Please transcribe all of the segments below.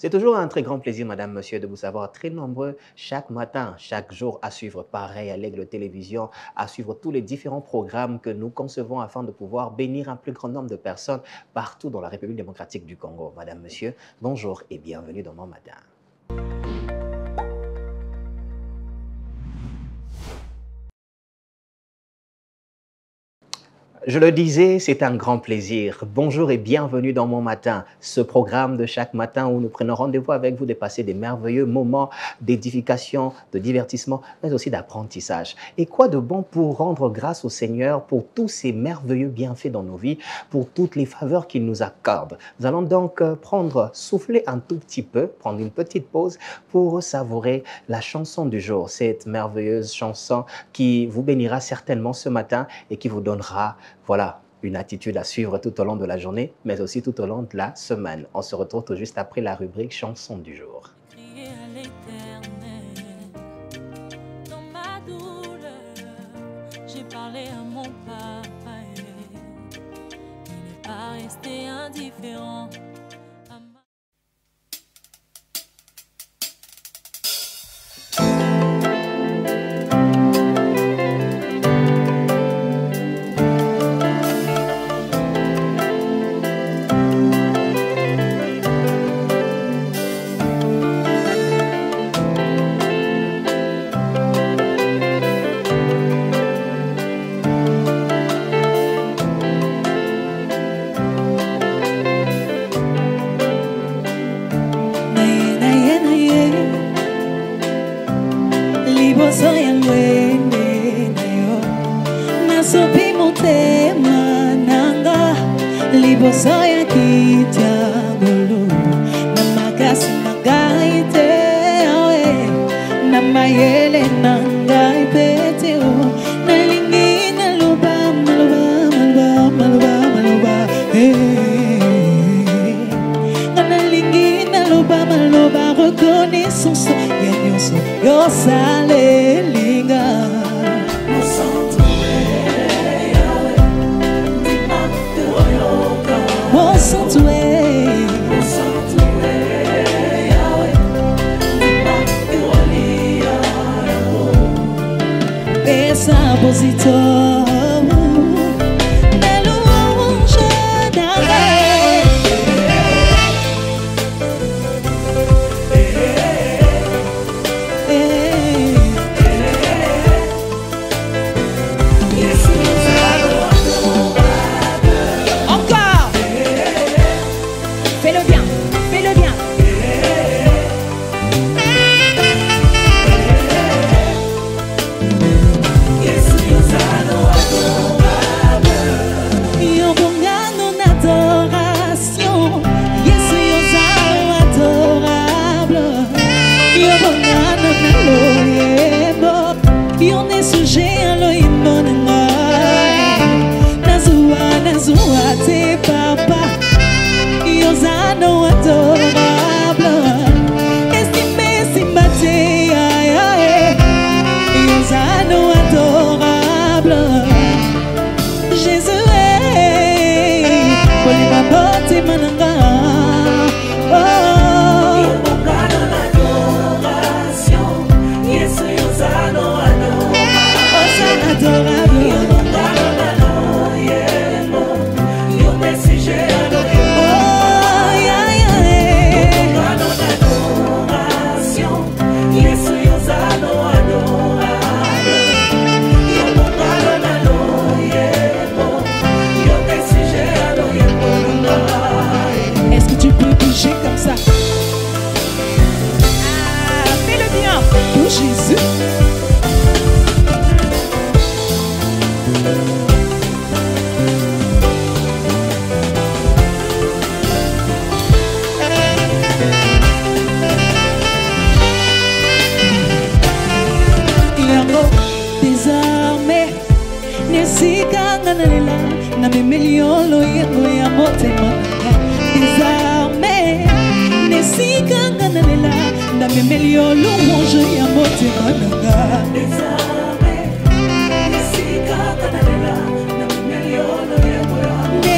C'est toujours un très grand plaisir, madame, monsieur, de vous savoir très nombreux chaque matin, chaque jour à suivre pareil à l'Aigle Télévision, à suivre tous les différents programmes que nous concevons afin de pouvoir bénir un plus grand nombre de personnes partout dans la République démocratique du Congo. Madame, monsieur, bonjour et bienvenue dans Mon Matin. Je le disais, c'est un grand plaisir. Bonjour et bienvenue dans Mon Matin, ce programme de chaque matin où nous prenons rendez-vous avec vous de passer des merveilleux moments d'édification, de divertissement, mais aussi d'apprentissage. Et quoi de bon pour rendre grâce au Seigneur pour tous ces merveilleux bienfaits dans nos vies, pour toutes les faveurs qu'il nous accorde. Nous allons donc souffler un tout petit peu, prendre une petite pause pour savourer la chanson du jour, cette merveilleuse chanson qui vous bénira certainement ce matin et qui vous donnera voilà, une attitude à suivre tout au long de la journée, mais aussi tout au long de la semaine. On se retrouve tout juste après la rubrique chanson du jour. Crier à l'Éternel, dans ma douleur, j'ai parlé à mon papa, il n'est pas resté indifférent. Libosoya kitangolo na makasi ngai te awe na mayele ngai pete o na lingi na loba na lingi na loba reconnaissance ya nyonso yo salelinga Compositor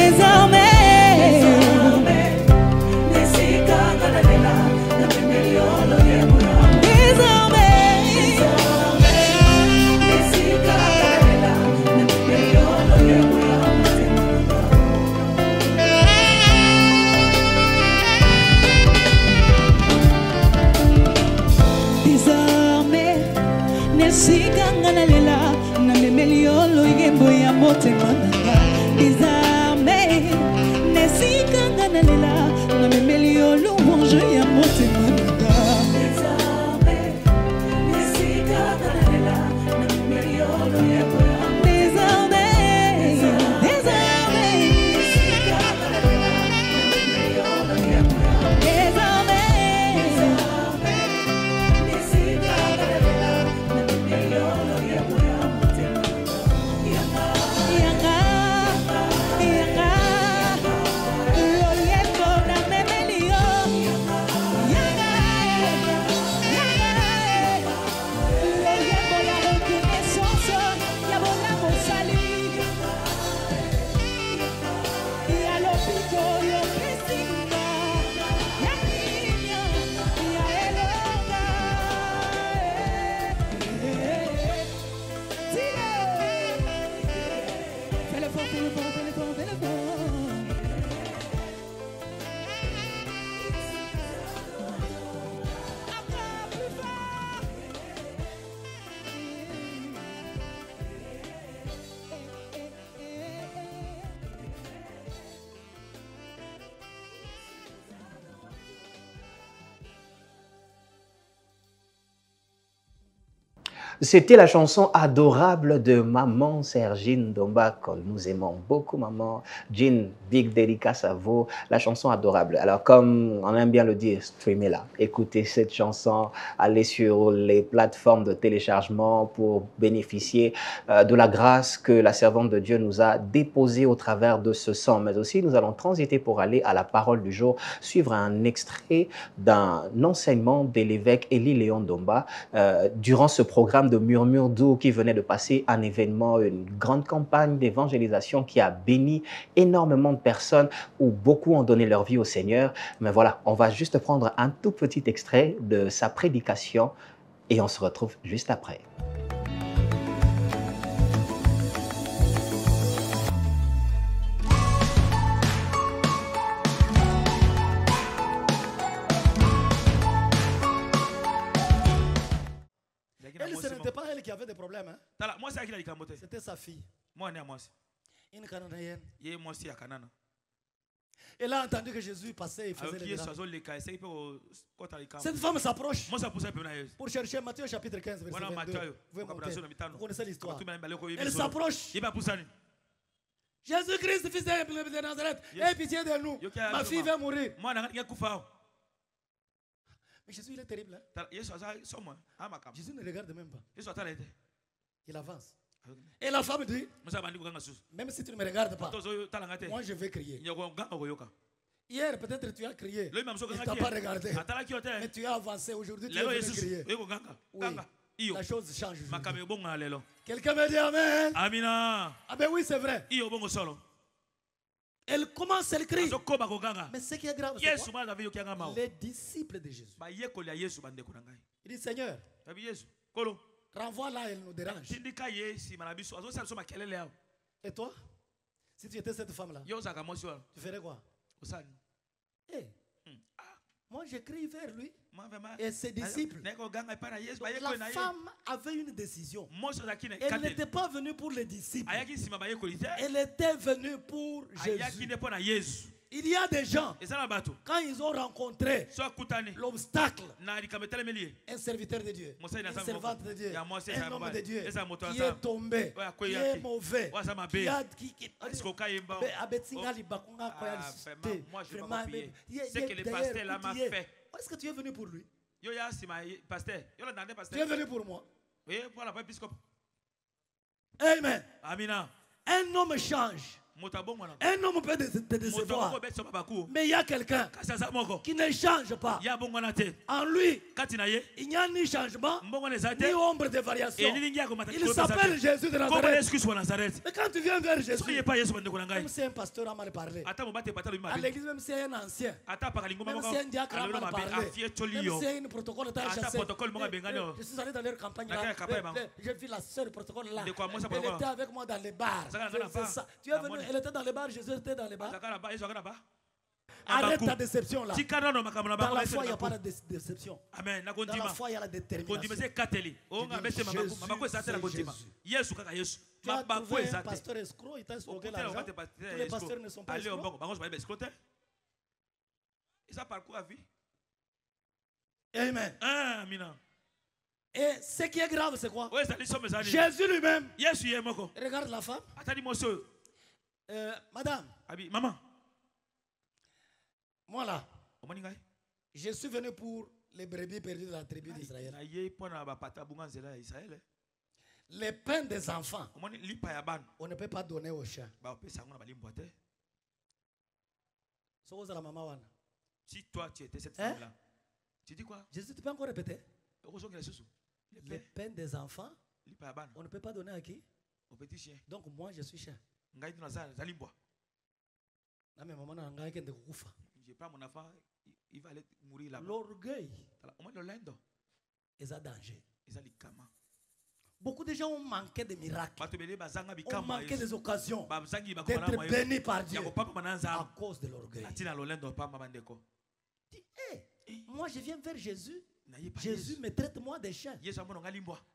Désormais, motema nanga désarmé nesikanga na lela na memeli yo louange ya motema nanga désarmé nesikanga na lela na memeli yo louange désarmé désarmé nesikanga na lela na memeli yo louange désarmé nesikanga na lela na memeli yo C'était la chanson adorable de Maman Sergine Domba, que nous aimons beaucoup, Maman. Jean, big dédicace à vous. La chanson adorable. Alors, comme on aime bien le dire, streamez-la. Écoutez cette chanson, allez sur les plateformes de téléchargement pour bénéficier de la grâce que la servante de Dieu nous a déposée au travers de ce son. Mais aussi, nous allons transiter pour aller à la parole du jour, suivre un extrait d'un enseignement de l'évêque Élie Léon Domba durant ce programme de Murmure doux qui venait de passer un événement, une grande campagne d'évangélisation qui a béni énormément de personnes où beaucoup ont donné leur vie au Seigneur. Mais voilà, on va juste prendre un tout petit extrait de sa prédication et on se retrouve juste après. Ce n'était pas elle qui avait des problèmes. Hein? C'était sa fille. Une Cananéenne. Elle a entendu que Jésus passait et faisait les miracles. Cette femme s'approche pour chercher Matthieu chapitre 15, verset 22. Vous connaissez l'histoire. Elle s'approche. Jésus-Christ, fils de Nazareth, aie pitié de nous. Ma fille va mourir. Mais Jésus, il est terrible. Hein? Jésus ne regarde même pas. Il avance. Et la femme dit, même si tu ne me regardes pas, moi je vais crier. Hier, peut-être tu as crié. Il ne t'a pas regardé. Mais tu as avancé. Aujourd'hui, tu es venu crier. Oui, la chose change. Quelqu'un me dit Amen. Ah ben oui, c'est vrai. Elle commence, elle crie. Mais ce qui est grave, c'est quoi? Les disciples de Jésus. Il dit Seigneur, renvoie-la, elle nous dérange. Et toi, si tu étais cette femme-là, tu ferais quoi? Hey, moi j'écris vers lui et ses disciples. Donc, la femme avait une décision. Elle n'était pas venue pour les disciples. Elle était venue pour Jésus. Il y a des gens, quand ils ont rencontré l'obstacle, un serviteur de Dieu, une servante de Dieu, un homme de Dieu qui est tombé, qui est mauvais, ce que le pasteur là m'a fait. Est-ce que tu es venu pour lui? Tu es venu pour moi? Oui, pour l'épiscope. Amen. Amina. Un homme change. Un homme peut te décevoir. Mais il y a quelqu'un qui ne change pas. En lui, il n'y a ni changement, ni ombre de variation. Il s'appelle Jésus de Nazareth. Mais quand tu viens vers Jésus, même si un pasteur a mal parlé, à l'église, même si un ancien, même si un diacre a mal parlé, même si un protocole t'a chassé, je suis allé dans leur campagne là, j'ai vu la sœur protocole là, elle était avec moi dans les bars. Tu es venu, elle était dans les bars, Jésus était dans les bars. Arrête ta déception là. Dans la foi, il n'y a pas de déception. Amen. Dans la foi, il y a la détermination. Jésus. Tu as trouvé un pasteur escroc, il t'a escroqué l'argent. Tous les pasteurs ne sont pas escrocs. Et ça parcourt à vie. Amen. Amen. Et ce qui est grave, c'est quoi? Jésus lui-même. Regarde la femme. Madame. Maman. Moi là. Je suis venu pour les brebis perdues de la tribu d'Israël. Les pains des enfants, on ne peut pas donner aux chiens. Si toi tu étais cette femme-là, tu dis quoi? Jésus, tu peux encore répéter? Les pains des enfants, on ne peut pas donner à qui? Au petit chien. Donc moi je suis chien. Je prends mon enfant, il va aller mourir là-bas. L'orgueil est un danger. Beaucoup de gens ont manqué de miracles, ont manqué des occasions d'être bénis par Dieu à cause de l'orgueil. Moi je viens vers Jésus. Jésus me traite moi des chiens.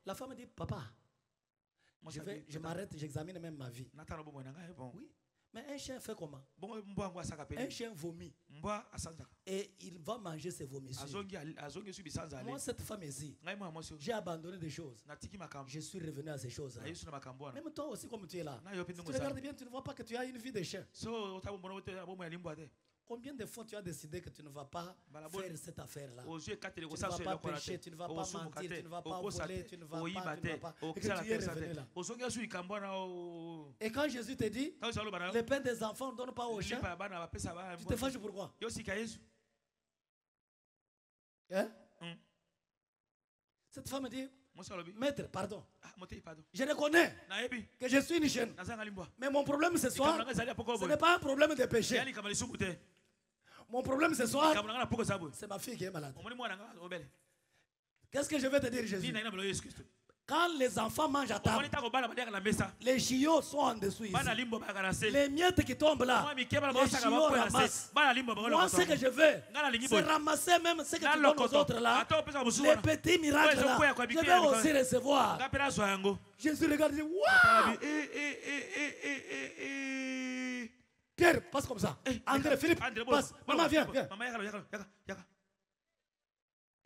La femme dit, papa, je m'arrête, j'examine même ma vie. Oui. Mais un chien fait comment? Un chien vomit. Et il va manger ses vomissures. Moi, cette femme ici, j'ai abandonné des choses. Je suis revenu à ces choses-là. Même toi aussi, comme tu es là, si tu regardes bien, tu ne vois pas que tu as une vie de chien. Combien de fois tu as décidé que tu ne vas pas faire cette affaire-là? Tu ne vas pas pécher, tu ne vas pas mentir, tu ne vas pas voler, tu ne vas pas, et que tu es revenu là. Et quand Jésus te dit, les pains des enfants ne donnent pas aux chiens, tu te fâches pourquoi? Hein? Cette femme dit, maître, pardon. Je reconnais que je suis une chienne. Mais mon problème ce soir, ce n'est pas un problème de péché. Mon problème ce soir, c'est ma fille qui est malade. Qu'est-ce que je vais te dire, Jésus? Quand les enfants mangent à table, les chiots sont en dessous ici. Les miettes qui tombent là, les chiots ramassent. Moi, ce que je veux, c'est ramasser même ce que tu donnes aux autres là. Les petits miracles là, je vais aussi recevoir. Jésus regarde et dit, waouh! Pierre, passe comme ça. André, Philippe, passe. Maman, viens.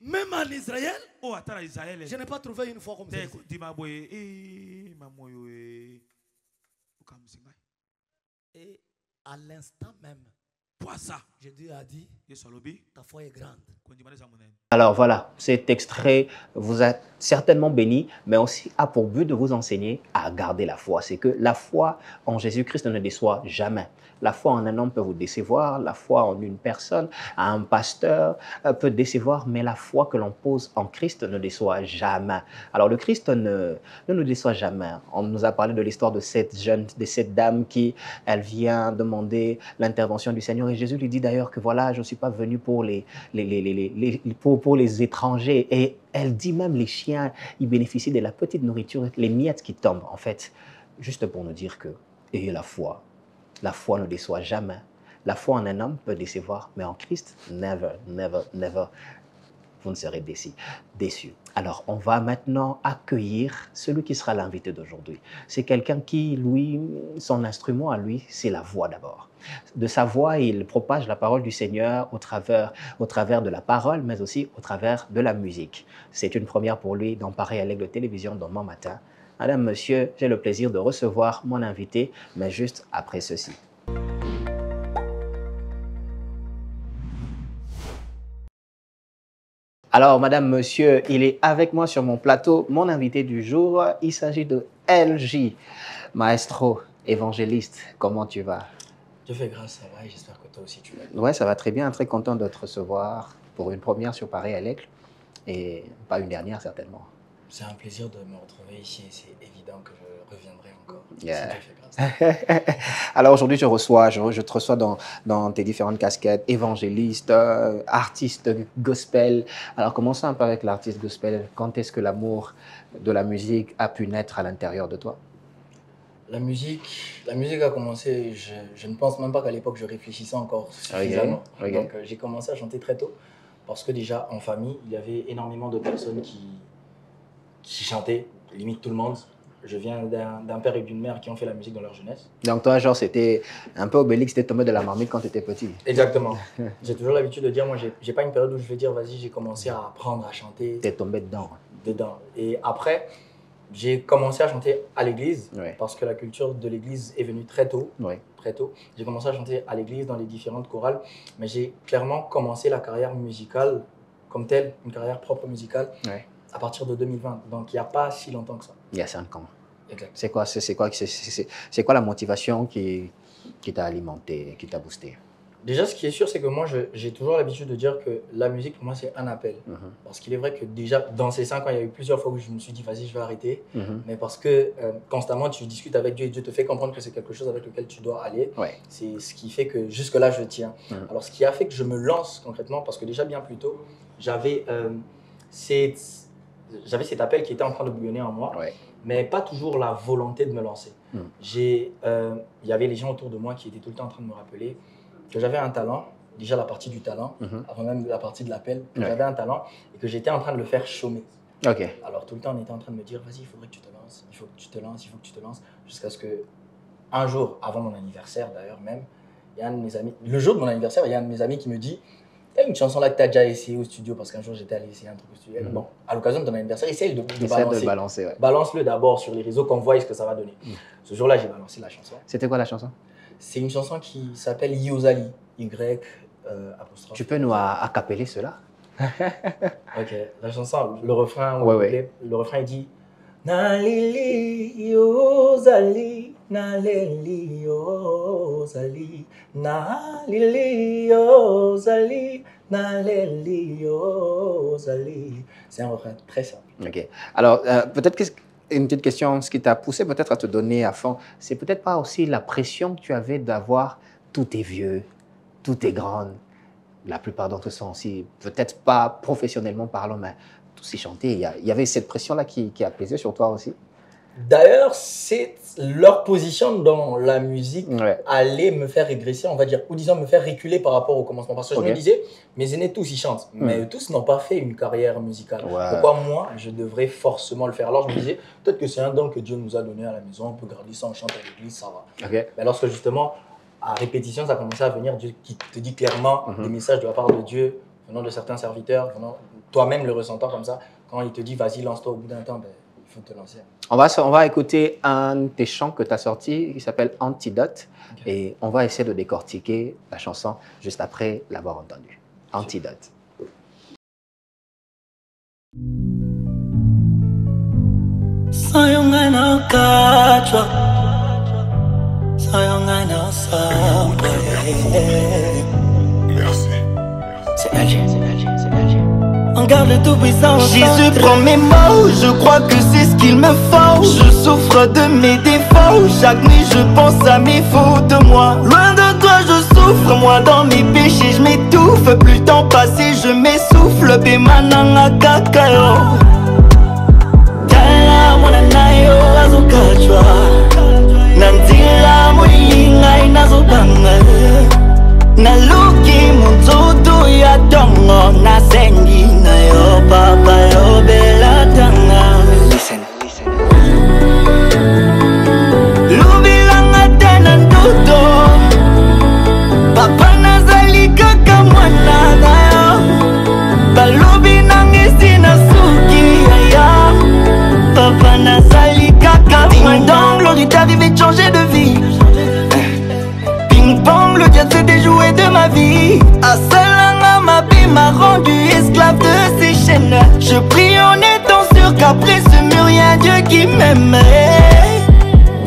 Même en Israël, je n'ai pas trouvé une fois comme ça. Et à l'instant même, Jésus a dit, ta foi est grande. Alors voilà, cet extrait vous a certainement béni, mais aussi a pour but de vous enseigner à garder la foi. C'est que la foi en Jésus-Christ ne déçoit jamais. La foi en un homme peut vous décevoir, la foi en une personne, un pasteur peut décevoir, mais la foi que l'on pose en Christ ne déçoit jamais. Alors le Christ ne nous déçoit jamais. On nous a parlé de l'histoire de cette dame qui, elle vient demander l'intervention du Seigneur et Jésus lui dit d'ailleurs que voilà, je ne suis pas venu pour les étrangers. Et elle dit même les chiens, ils bénéficient de la petite nourriture, les miettes qui tombent en fait, juste pour nous dire que ayez la foi. La foi ne déçoit jamais. La foi en un homme peut décevoir, mais en Christ, never, never, never, vous ne serez déçus. Alors, on va maintenant accueillir celui qui sera l'invité d'aujourd'hui. C'est quelqu'un qui, lui, son instrument à lui, c'est la voix d'abord. De sa voix, il propage la parole du Seigneur au travers de la parole, mais aussi au travers de la musique. C'est une première pour lui d'en parler à l'Aigle de télévision dans Mon Matin. Madame, monsieur, j'ai le plaisir de recevoir mon invité, mais juste après ceci. Alors, madame, monsieur, il est avec moi sur mon plateau. Mon invité du jour, il s'agit de LJ, maestro, évangéliste. Comment tu vas? Je fais grâce, ça va, et j'espère que toi aussi tu vas bien. Ouais, ça va très bien. Très content de te recevoir pour une première sur Paris à l'Aigle et pas une dernière certainement. C'est un plaisir de me retrouver ici et c'est évident que je reviendrai encore. Yeah. Si Dieu fait grâce. Alors aujourd'hui, je te reçois dans tes différentes casquettes, évangéliste, artiste gospel. Alors commençons un peu avec l'artiste gospel. Quand est-ce que l'amour de la musique a pu naître à l'intérieur de toi? La musique a commencé, je ne pense même pas qu'à l'époque je réfléchissais encore suffisamment. Donc j'ai commencé à chanter très tôt parce que déjà en famille, il y avait énormément de personnes qui chantaient, limite tout le monde. Je viens d'un père et d'une mère qui ont fait la musique dans leur jeunesse. Donc toi, genre, c'était un peu Obélix, t'es tombé de la marmite quand tu étais petit. Exactement. J'ai toujours l'habitude de dire, moi, j'ai pas une période où je vais dire, vas-y, j'ai commencé à apprendre à chanter. T'es tombé dedans. Et après, j'ai commencé à chanter à l'église, parce que la culture de l'église est venue très tôt. Très tôt. J'ai commencé à chanter à l'église dans les différentes chorales, mais j'ai clairement commencé la carrière musicale comme telle, une carrière propre musicale, à partir de 2020. Donc il n'y a pas si longtemps que ça. Il y a 5 ans. Exact. C'est quoi la motivation qui t'a alimenté, qui t'a boosté? Déjà, ce qui est sûr, c'est que moi, j'ai toujours l'habitude de dire que la musique, pour moi, c'est un appel. Parce qu'il est vrai que déjà, dans ces 5 ans, il y a eu plusieurs fois où je me suis dit, vas-y, je vais arrêter. Mais parce que constamment, tu discutes avec Dieu et Dieu te fait comprendre que c'est quelque chose avec lequel tu dois aller. C'est ce qui fait que jusque-là, je tiens. Alors, ce qui a fait que je me lance concrètement, parce que déjà, bien plus tôt, j'avais cet appel qui était en train de bouillonner en moi, mais pas toujours la volonté de me lancer. Il y avait les gens autour de moi qui étaient tout le temps en train de me rappeler que j'avais un talent, déjà la partie du talent, avant même la partie de l'appel, que j'avais un talent et que j'étais en train de le faire chômer. Alors tout le temps, on était en train de me dire, vas-y, il faudrait que tu te lances, il faut que tu te lances, il faut que tu te lances, jusqu'à ce que, un jour, avant mon anniversaire d'ailleurs même, il y a un de mes amis, le jour de mon anniversaire, il y a un de mes amis qui me dit, t'as une chanson là que tu as déjà essayé au studio, parce qu'un jour j'étais allé essayer un truc au studio. Bon, à l'occasion de ton anniversaire, essaye de balancer. Balance-le d'abord sur les réseaux, qu'on voit ce que ça va donner. Ce jour-là, j'ai balancé la chanson. C'était quoi la chanson? C'est une chanson qui s'appelle Yozali, apostrophe. Tu peux nous accapeller cela? Ok, la chanson, le refrain, le refrain il dit Nalili Yozali, Nalili Yozali, Nalili Yozali, Nalili Yozali. C'est un refrain très simple. Ok. Alors, peut-être une petite question, ce qui t'a poussé peut-être à te donner à fond, c'est peut-être pas aussi la pression que tu avais d'avoir tout est vieux, tout est grand. La plupart d'entre eux sont aussi, peut-être pas professionnellement parlant, mais tous y chanter. Il y avait cette pression-là qui a pesé sur toi aussi. D'ailleurs, c'est leur position dans la musique allait me faire régresser, on va dire, ou disons me faire reculer par rapport au commencement. Parce que je me disais, mes aînés tous y chantent, mais tous n'ont pas fait une carrière musicale. Pourquoi moi, je devrais forcément le faire? Alors je me disais, peut-être que c'est un don que Dieu nous a donné à la maison, on peut garder ça, on chante à l'église, ça va. Mais lorsque justement, à répétition, ça commençait à venir, Dieu qui te dit clairement des messages de la part de Dieu, venant de certains serviteurs, venant toi-même le ressentant comme ça, quand il te dit, vas-y, lance-toi au bout d'un temps, il faut te lancer. On va écouter un de tes chants que tu as sorti, qui s'appelle Antidote, et on va essayer de décortiquer la chanson juste après l'avoir entendue. Antidote. Merci. C'est Alger. On garde le tout-puissant. Jésus prend mes mots, je crois que c'est ce qu'il me faut. Je souffre de mes défauts, chaque nuit je pense à mes fautes. Moi, loin de toi je souffre, moi dans mes péchés je m'étouffe. Plus le temps passé je m'essouffle, Bemananga kakao. Tala mwananayo azokachwa, Nandila mwilinga inazobanga. Naluki munzoto ya dongo, nasengi na yo papa yo belatanga. Listen. Lubilanga tena ndoto, papa nazali kaka mwana na yo. Balubi nangisi na suki ya papa nazali kaka mwana. Ding dong, l'heure est arrivée de changer de vie. Ping-pong, le diable s'est déjoué de ma vie. Asalanga Mabé m'a rendu esclave de ses chaînes. Je prie en étant sûr qu'après ce mur y'a Dieu qui m'aime.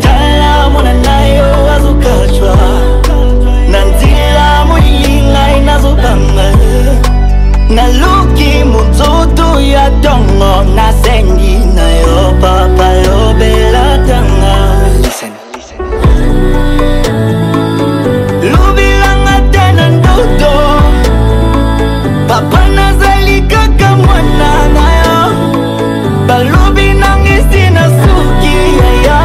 Tala mwananayo azokachwa, Nandila mwilinga inazobanga. Naluki munzoto ya dongo, nasengi na yo papa yo belatanga. Listen. Lubilanga tena ndoto, papa nazali kaka mwana na yo. Balubi nangisi na suki ya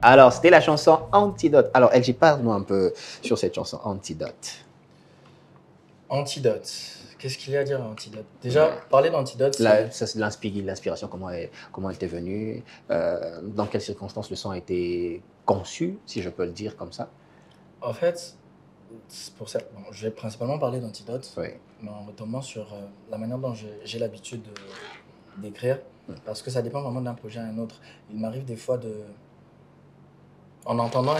Alors, c'était la chanson Antidote. Alors, LG, parle-nous un peu sur cette chanson Antidote. Antidote. Qu'est-ce qu'il y a à dire à Antidote? Déjà, parler d'Antidote, c'est l'inspiration, comment elle t'est venue, dans quelles circonstances le son a été conçu, si je peux le dire comme ça. En fait, pour ça, bon, je vais principalement parler d'Antidote, oui. mais en retombant sur la manière dont j'ai l'habitude d'écrire, parce que ça dépend vraiment d'un projet à un autre. Il m'arrive des fois en parlant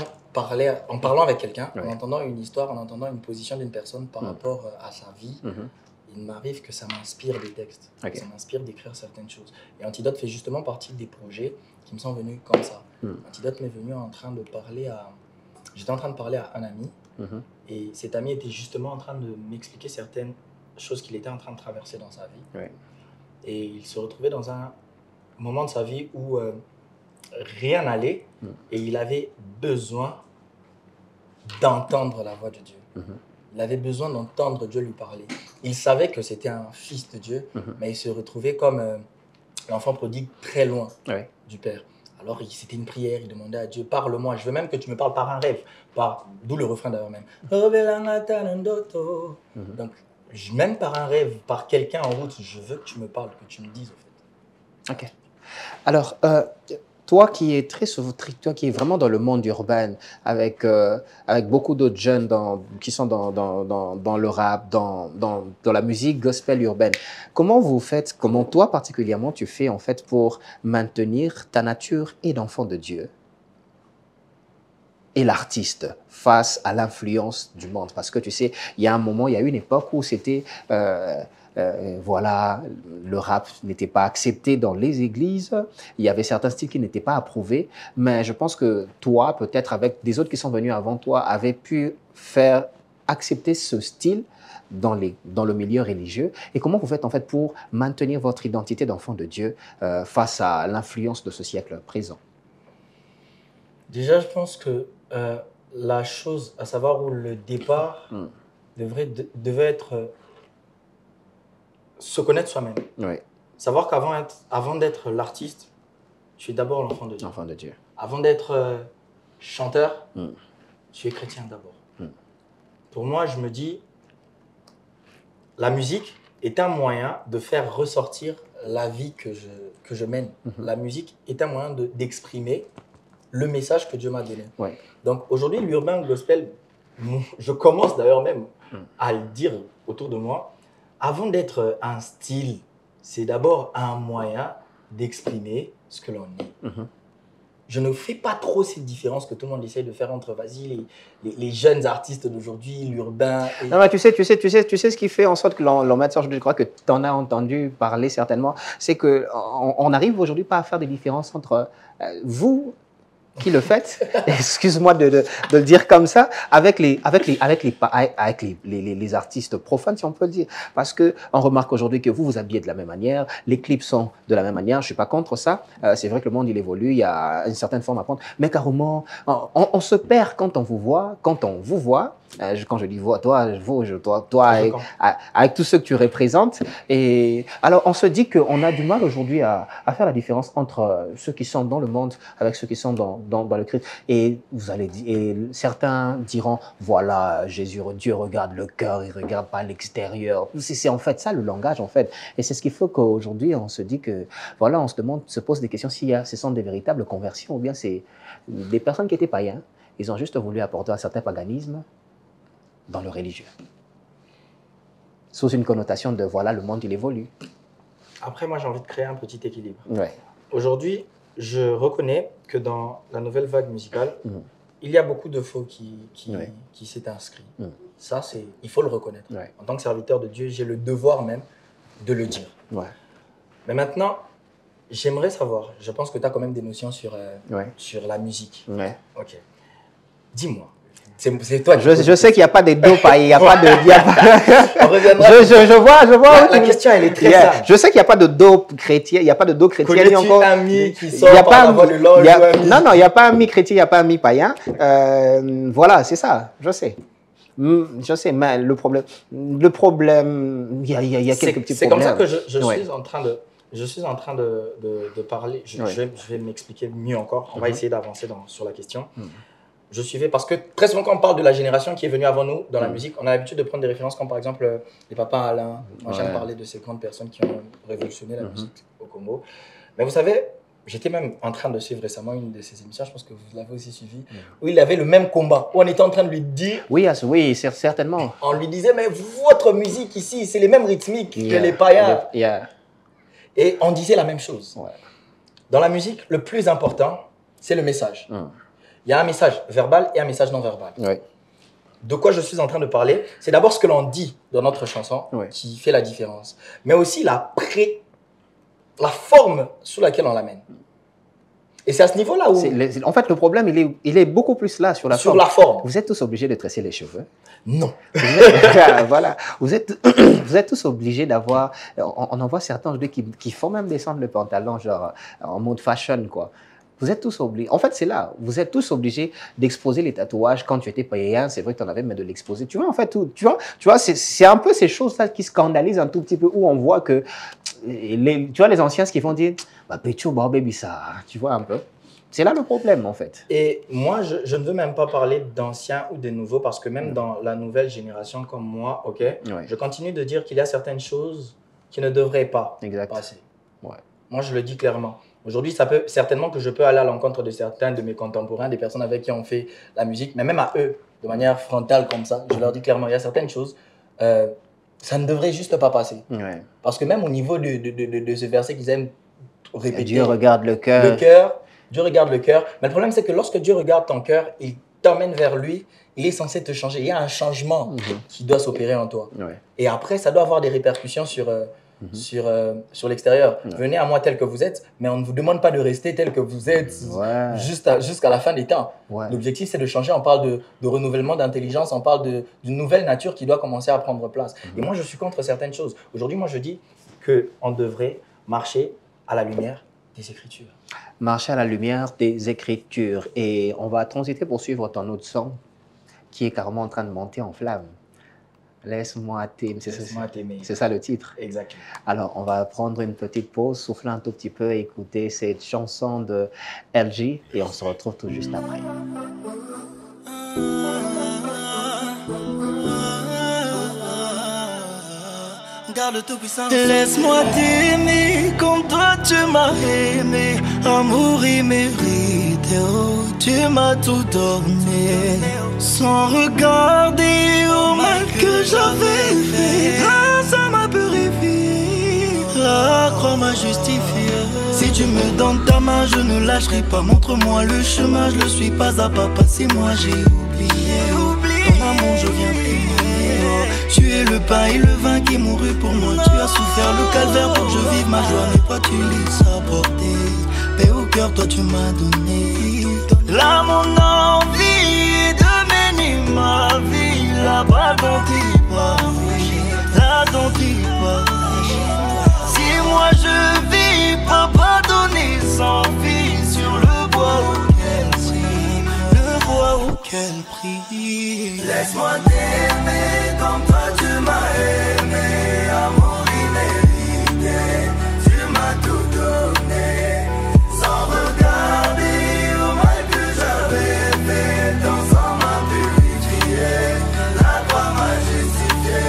avec quelqu'un, en entendant une histoire, en entendant une position d'une personne par rapport à sa vie, il m'arrive que ça m'inspire des textes, ça m'inspire d'écrire certaines choses. Et Antidote fait justement partie des projets qui me sont venus comme ça. Antidote m'est venu j'étais en train de parler à un ami, et cet ami était justement en train de m'expliquer certaines choses qu'il était en train de traverser dans sa vie. Et il se retrouvait dans un moment de sa vie où rien n'allait, et il avait besoin d'entendre la voix de Dieu. Il avait besoin d'entendre Dieu lui parler. Il savait que c'était un fils de Dieu, mais il se retrouvait comme l'enfant prodigue très loin du Père. Alors c'était une prière, il demandait à Dieu, parle-moi, je veux même que tu me parles par un rêve, d'où le refrain d'ailleurs même. Donc, même par un rêve, par quelqu'un en route, je veux que tu me parles, que tu me dises en fait. Ok. Alors, toi qui es toi qui es vraiment dans le monde urbain, avec beaucoup d'autres jeunes qui sont dans le rap, dans la musique gospel urbaine, comment toi particulièrement tu fais en fait pour maintenir ta nature et d'enfant de Dieu et l'artiste face à l'influence du monde? Parce que tu sais, il y a une époque où c'était... voilà, le rap n'était pas accepté dans les églises, il y avait certains styles qui n'étaient pas approuvés, mais je pense que toi, peut-être avec des autres qui sont venus avant toi, avaient pu faire accepter ce style dans le milieu religieux. Et comment vous faites en fait pour maintenir votre identité d'enfant de Dieu face à l'influence de ce siècle présent? Déjà, je pense que la chose, à savoir où le départ devait être se connaître soi-même. Savoir qu'avant d'être l'artiste, tu es d'abord l'enfant de Dieu. L'enfant de Dieu. Avant d'être chanteur, tu es chrétien d'abord. Pour moi, je me dis, la musique est un moyen de faire ressortir la vie que je mène. La musique est un moyen d'exprimer le message que Dieu m'a donné. Donc aujourd'hui, l'urbain gospel, je commence d'ailleurs même à le dire autour de moi, avant d'être un style, c'est d'abord un moyen d'exprimer ce que l'on est. Je ne fais pas trop cette différence que tout le monde essaye de faire entre, les jeunes artistes d'aujourd'hui, l'urbain. Non, mais tu sais ce qui fait en sorte que l'on mette ça, je crois que tu en as entendu parler certainement, c'est qu'on n'arrive aujourd'hui pas à faire des différences entre vous qui le faites, excuse-moi de le dire comme ça, avec les artistes profanes, si on peut le dire. Parce qu'on remarque aujourd'hui que vous habillez de la même manière, les clips sont de la même manière, je ne suis pas contre ça. C'est vrai que le monde, il évolue, il y a une certaine forme à prendre. Mais carrément, on se perd quand on vous voit, quand je dis voix, toi, avec tous ceux que tu représentes. Et alors, on se dit qu'on a du mal aujourd'hui à faire la différence entre ceux qui sont dans le monde avec ceux qui sont dans le Christ. Et certains diront, voilà, Dieu regarde le cœur, il ne regarde pas l'extérieur. C'est en fait ça le langage, en fait. Et c'est ce qu'il faut qu'aujourd'hui, on se dit que, voilà, on se pose des questions si ce sont des véritables conversions ou bien c'est des personnes qui étaient païens. Ils ont juste voulu apporter un certain paganisme dans le religieux, sous une connotation de voilà, le monde il évolue. Après, moi j'ai envie de créer un petit équilibre. Aujourd'hui, je reconnais que dans la nouvelle vague musicale, il y a beaucoup de faux qui s'est inscrit. Ça, il faut le reconnaître. En tant que serviteur de Dieu, j'ai le devoir même de le dire. Mais maintenant, j'aimerais savoir, je pense que tu as quand même des notions sur la musique. Ok. Dis-moi. C'est toi. Je sais qu'il n'y a pas de dos paillés, il n'y a pas de. Je vois. La question, elle est très simple. Je sais qu'il n'y a pas de dos chrétien, il n'y a pas de dos chrétien. Connais-tu un ami qui sort par la voix de l'ange? Non, il n'y a pas un ami chrétien, il n'y a pas un ami païen. Voilà, c'est ça, je sais. Je sais, mais le problème, il y a quelques petits problèmes. C'est comme ça que je suis en train je suis en train de parler, je vais m'expliquer mieux encore, on va essayer d'avancer sur la question. Je suivais, parce que très souvent quand on parle de la génération qui est venue avant nous dans la musique, on a l'habitude de prendre des références comme par exemple les papas Alain. Moi j'aime parler de ces grandes personnes qui ont révolutionné la musique au Congo. Mais vous savez, j'étais même en train de suivre récemment une de ces émissions, je pense que vous l'avez aussi suivi, où il avait le même combat, où on était en train de lui dire... Oui, certainement. On lui disait, mais votre musique ici, c'est les mêmes rythmiques que les païens. Et on disait la même chose. Dans la musique, le plus important, c'est le message. Il y a un message verbal et un message non verbal. De quoi je suis en train de parler, c'est d'abord ce que l'on dit dans notre chanson qui fait la différence. Mais aussi la forme sous laquelle on l'amène. Et c'est à ce niveau-là où... En fait, le problème, il est beaucoup plus là, sur la forme. Sur la forme. Vous êtes tous obligés de tresser les cheveux. Non. Voilà. Vous êtes tous obligés d'avoir... On en voit certains qui font même descendre le pantalon, genre en mode fashion, quoi. Vous êtes tous obligés. En fait, c'est là. Vous êtes tous obligés d'exposer les tatouages. Quand tu étais païen, c'est vrai que tu en avais, mais de l'exposer. Tu vois, en fait, tu vois, c'est un peu ces choses-là qui scandalisent un tout petit peu, où on voit que, tu vois, les anciens, ce qu'ils vont dire, bah, Pécho, bah, baby, ça, tu vois un peu. C'est là le problème, en fait. Et moi, je ne veux même pas parler d'anciens ou de nouveaux, parce que même dans la nouvelle génération comme moi, je continue de dire qu'il y a certaines choses qui ne devraient pas passer. Moi, je le dis clairement. Aujourd'hui, ça peut certainement que je peux aller à l'encontre de certains de mes contemporains, des personnes avec qui on fait la musique, mais même à eux, de manière frontale comme ça, je leur dis clairement, il y a certaines choses, ça ne devrait juste pas passer. Parce que même au niveau de ce verset qu'ils aiment répéter, Dieu regarde le cœur. Dieu regarde le cœur. Mais le problème, c'est que lorsque Dieu regarde ton cœur, il t'emmène vers lui, il est censé te changer. Il y a un changement qui doit s'opérer en toi. Et après, ça doit avoir des répercussions sur l'extérieur. Venez à moi tel que vous êtes, mais on ne vous demande pas de rester tel que vous êtes jusqu'à la fin des temps. L'objectif, c'est de changer. On parle de renouvellement d'intelligence, on parle d'une nouvelle nature qui doit commencer à prendre place. Et moi, je suis contre certaines choses. Aujourd'hui, moi, je dis qu'on devrait marcher à la lumière des Écritures. Marcher à la lumière des Écritures. Et on va transiter pour suivre ton autre son qui est carrément en train de monter en flamme. Laisse-moi t'aimer. C'est ça le titre. Exactement. Alors, on va prendre une petite pause, souffler un tout petit peu, écouter cette chanson de LG et on se retrouve tout juste après. Garde tout puissant. Laisse-moi t'aimer comme toi tu m'as aimé. Amour immérité, oh, tu m'as tout donné. Sans regarder au mal que j'avais fait. Grâce à ma purifiée, la croix m'a justifié. Si tu me donnes ta main, je ne lâcherai pas. Montre-moi le chemin, je le suis pas à pas. Si moi j'ai oublié. Ton amour, je viens t'aimer. Tu es le pain et le vin qui mourut pour moi. Tu as souffert le calvaire pour que je vive ma joie. Mais toi tu laisses apporter. Paix au cœur, toi tu m'as donné. Là mon envie de mener ma vie. Là-bas dont tu vas, là dont tu vas. Si moi je vis, papa donner sans vie. Sur le bois auquel prie, le bois auquel prie. Laisse-moi t'aimer comme toi tu m'as aimé. Amour immérité, tu m'as tout donné. Sans regarder au mal que j'avais fait. Ton sang m'a purifié, la croix m'a justifié.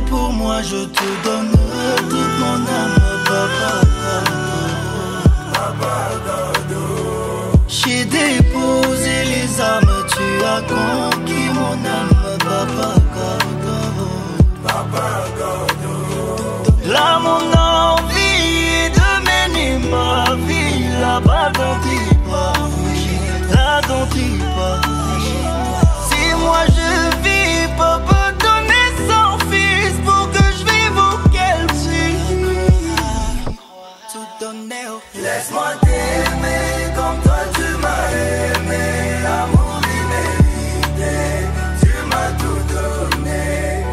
Pour moi je te donne toute mon âme, papa. J'ai déposé les âmes, tu as conquis mon âme, papa. Là mon envie de mener ma vie, là-bas dont tu vas, là dont tu vas. Si moi je vis, papa. Laisse-moi t'aimer comme toi tu m'as aimé. Amour immérité, tu m'as tout donné.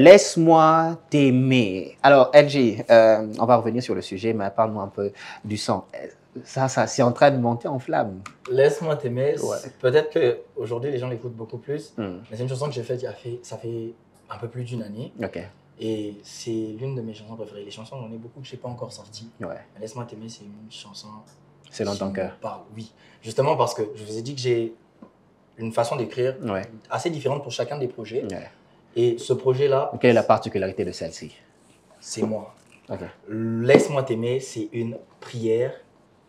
Laisse-moi t'aimer. Alors, LG, on va revenir sur le sujet, mais parle-moi un peu du son. Ça c'est en train de monter en flamme. Laisse-moi t'aimer. Ouais. Peut-être qu'aujourd'hui, les gens l'écoutent beaucoup plus. Mais c'est une chanson que j'ai faite ça fait un peu plus d'une année. Ok. Et c'est l'une de mes chansons préférées. Les chansons, j'en ai beaucoup que je n'ai pas encore sorties. Ouais. Laisse-moi t'aimer, c'est une chanson. C'est dans ton cœur. Oui. Justement parce que je vous ai dit que j'ai une façon d'écrire assez différente pour chacun des projets. Ouais. Et ce projet-là. Quelle est la particularité de celle-ci? C'est moi. Okay. Laisse-moi t'aimer, c'est une prière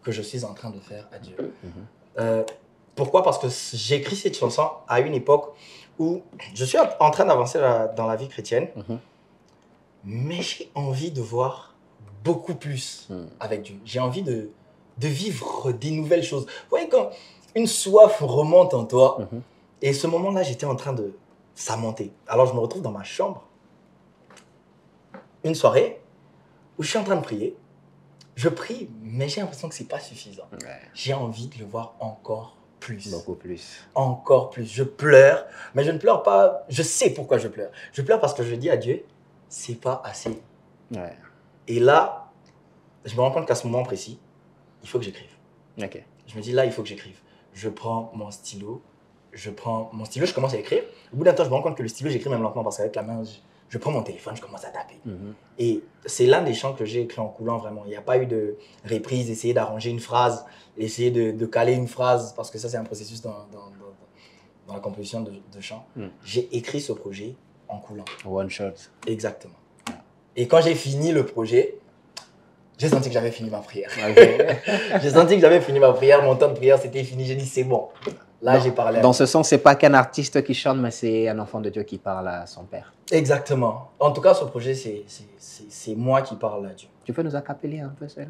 que je suis en train de faire à Dieu. Pourquoi? Parce que j'écris cette chanson à une époque où je suis en train d'avancer dans la vie chrétienne, mais j'ai envie de voir beaucoup plus avec Dieu. J'ai envie de vivre des nouvelles choses. Vous voyez, quand une soif remonte en toi, et ce moment-là, j'étais en train de... Ça montait. Alors, je me retrouve dans ma chambre, une soirée, où je suis en train de prier. Je prie, mais j'ai l'impression que ce n'est pas suffisant. Ouais. J'ai envie de le voir encore plus. Beaucoup plus. Encore plus. Je pleure, mais je ne pleure pas. Je sais pourquoi je pleure. Je pleure parce que je dis à Dieu, c'est pas assez. Ouais. Et là, je me rends compte qu'à ce moment précis, il faut que j'écrive. Okay. Je me dis, là, il faut que j'écrive. Je prends mon stylo, je commence à écrire. Au bout d'un temps, je me rends compte que le stylo, j'écris même lentement parce qu'avec la main, je prends mon téléphone, je commence à taper. Et c'est l'un des chants que j'ai écrit en coulant, vraiment. Il n'y a pas eu de reprise, essayer d'arranger une phrase, essayer de caler une phrase, parce que ça, c'est un processus dans la composition de chants. J'ai écrit ce projet en coulant. One shot. Exactement. Et quand j'ai fini le projet, j'ai senti que j'avais fini ma prière. Okay. J'ai senti que j'avais fini ma prière, mon temps de prière, c'était fini. J'ai dit, c'est bon. Là, j'ai parlé. Dans ce sens, ce n'est pas qu'un artiste qui chante, mais c'est un enfant de Dieu qui parle à son père. Exactement. En tout cas, ce projet, c'est moi qui parle à Dieu. Tu peux nous accapéler un peu cela?